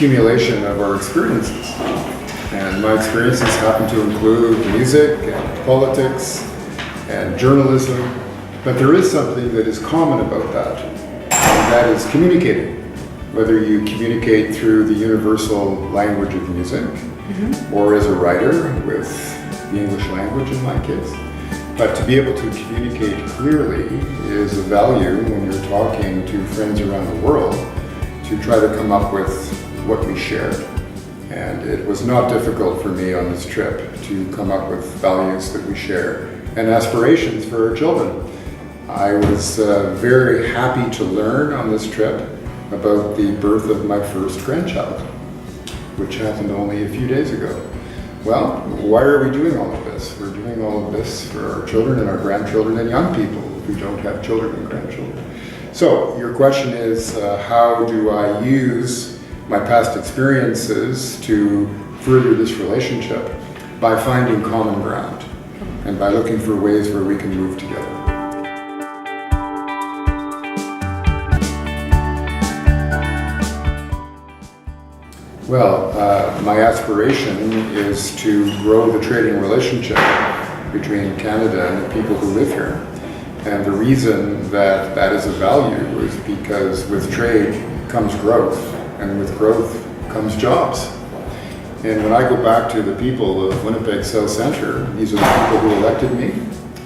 accumulation of our experiences. And my experiences happen to include music and politics and journalism, but there is something that is common about that, and that is communicating. Whether you communicate through the universal language of music, or as a writer with the English language in my case. But to be able to communicate clearly is a value when you're talking to friends around the world to try to come up with what we share. And it was not difficult for me on this trip to come up with values that we share and aspirations for our children. I was very happy to learn on this trip about the birth of my first grandchild, which happened only a few days ago. Well, why are we doing all of this? We're doing all of this for our children and our grandchildren and young people who don't have children and grandchildren. So your question is, how do I use my past experiences to further this relationship? By finding common ground and by looking for ways where we can move together. Well, my aspiration is to grow the trading relationship between Canada and the people who live here. And the reason that that is a value is because with trade comes growth, and with growth comes jobs. And when I go back to the people of Winnipeg South Centre, these are the people who elected me.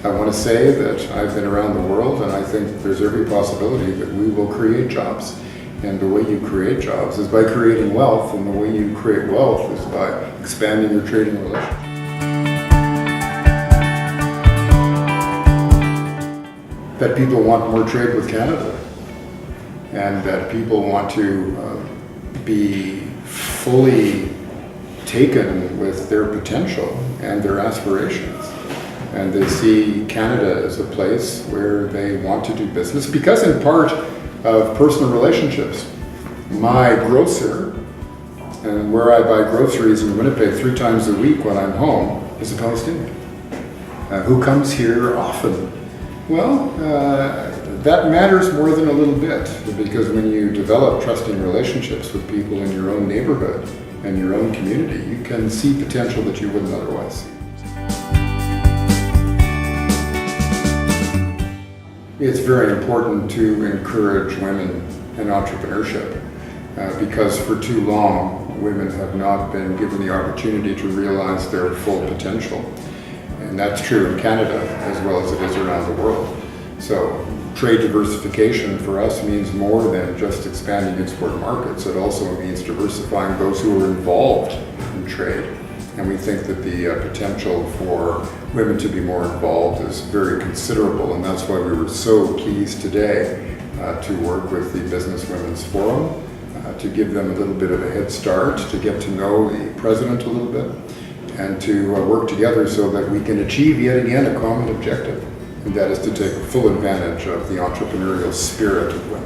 I want to say that I've been around the world, and I think there's every possibility that we will create jobs. And the way you create jobs is by creating wealth, and the way you create wealth is by expanding your trading relationship. That people want more trade with Canada, and that people want to be fully taken with their potential and their aspirations. And they see Canada as a place where they want to do business because in part of personal relationships. My grocer, and where I buy groceries in Winnipeg 3 times a week when I'm home, is a Palestinian who comes here often. Well, that matters more than a little bit, because when you develop trusting relationships with people in your own neighborhood and your own community, you can see potential that you wouldn't otherwise see. It's very important to encourage women in entrepreneurship because for too long women have not been given the opportunity to realize their full potential. And that's true in Canada as well as it is around the world. So trade diversification for us means more than just expanding export markets. It also means diversifying those who are involved in trade. And we think that the potential for women to be more involved is very considerable, and that's why we were so pleased today to work with the Business Women's Forum, to give them a little bit of a head start, to get to know the president a little bit, and to work together so that we can achieve yet again a common objective, and that is to take full advantage of the entrepreneurial spirit of women.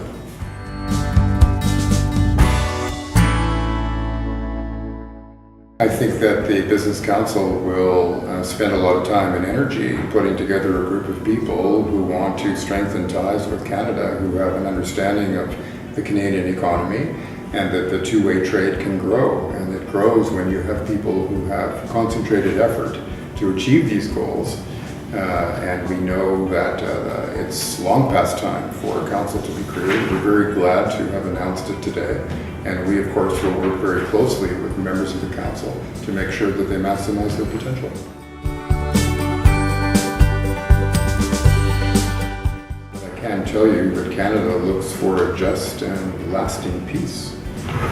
I think that the Business Council will spend a lot of time and energy putting together a group of people who want to strengthen ties with Canada, who have an understanding of the Canadian economy, and that the two-way trade can grow. And it grows when you have people who have concentrated effort to achieve these goals. And we know that it's long past time for a council to be created. We're very glad to have announced it today. And we, of course, will work very closely with members of the council to make sure that they maximize their potential. I can tell you that Canada looks for a just and lasting peace,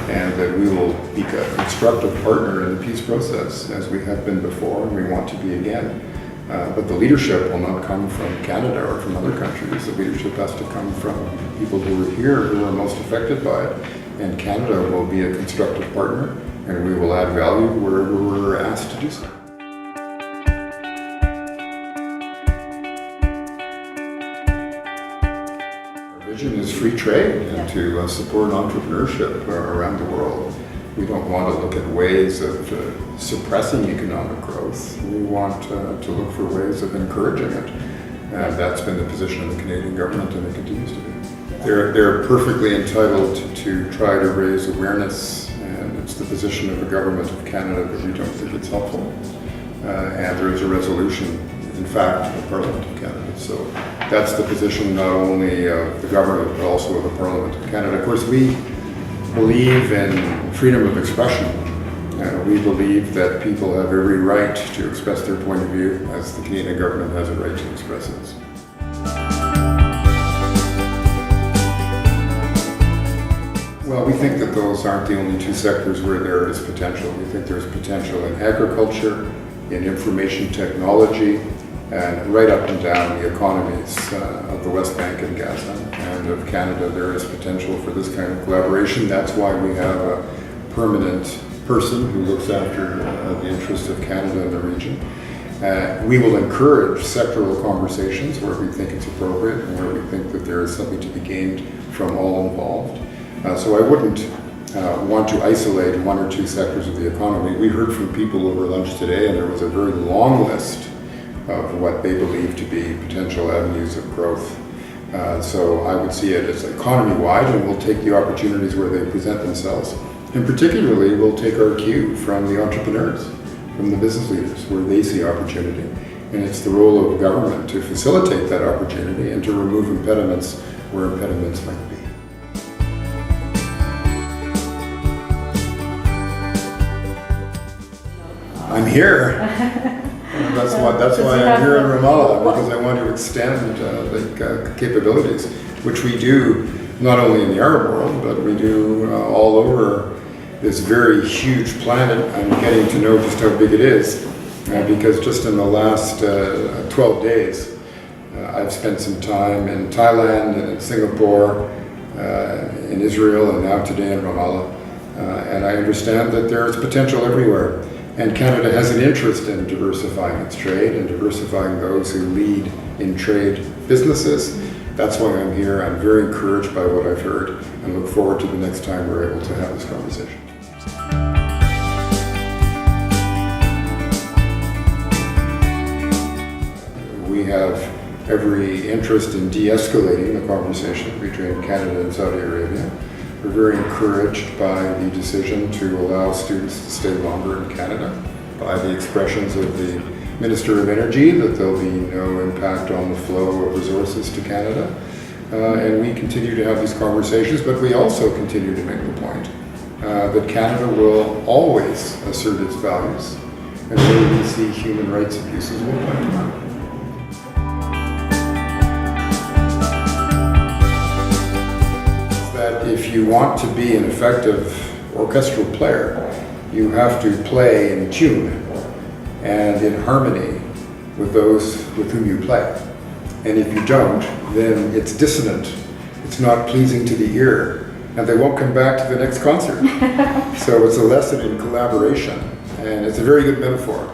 and that we will be a constructive partner in the peace process, as we have been before and we want to be again. But the leadership will not come from Canada or from other countries. The leadership has to come from people who are here, who are most affected by it. And Canada will be a constructive partner, and we will add value wherever we're asked to do so. Our vision is free trade and to support entrepreneurship around the world. We don't want to look at ways of suppressing economic growth. We want to look for ways of encouraging it. And that's been the position of the Canadian government, and it continues to be. They're perfectly entitled to try to raise awareness and the position of the government of Canada that we don't think it's helpful. And there is a resolution, in fact, of the Parliament of Canada. So that's the position not only of the government, but also of the Parliament of Canada. Of course, we believe in freedom of expression. We believe that people have every right to express their point of view, as the Canadian government has a right to express its. Well, we think that those aren't the only two sectors where there is potential. We think there's potential in agriculture, in information technology, and right up and down the economies of the West Bank and Gaza and of Canada. There is potential for this kind of collaboration. That's why we have a permanent person who looks after the interests of Canada and the region. We will encourage sectoral conversations where we think it's appropriate and where we think that there is something to be gained from all involved. So I wouldn't want to isolate one or two sectors of the economy. We heard from people over lunch today, and there was a very long list of what they believe to be potential avenues of growth. So I would see it as economy-wide, and we'll take the opportunities where they present themselves. And particularly, we'll take our cue from the entrepreneurs, from the business leaders, where they see opportunity. And it's the role of government to facilitate that opportunity and to remove impediments where impediments might be. I'm here. That's why I'm here in Ramallah, because I want to extend the capabilities, which we do not only in the Arab world, but we do all over this very huge planet. I'm getting to know just how big it is, because just in the last 12 days, I've spent some time in Thailand and in Singapore, in Israel, and now today in Ramallah. And I understand that there is potential everywhere. And Canada has an interest in diversifying its trade and diversifying those who lead in trade businesses. That's why I'm here. I'm very encouraged by what I've heard and look forward to the next time we're able to have this conversation. We have every interest in de-escalating the conversation between Canada and Saudi Arabia. We're very encouraged by the decision to allow students to stay longer in Canada, by the expressions of the Minister of Energy that there'll be no impact on the flow of resources to Canada. And we continue to have these conversations, but we also continue to make the point that Canada will always assert its values, and where we see human rights abuses, we'll point them out. If you want to be an effective orchestral player, you have to play in tune and in harmony with those with whom you play. And if you don't, then it's dissonant, it's not pleasing to the ear, and they won't come back to the next concert. So it's a lesson in collaboration, and it's a very good metaphor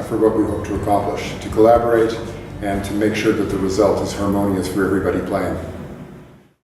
for what we hope to accomplish, to collaborate and to make sure that the result is harmonious for everybody playing.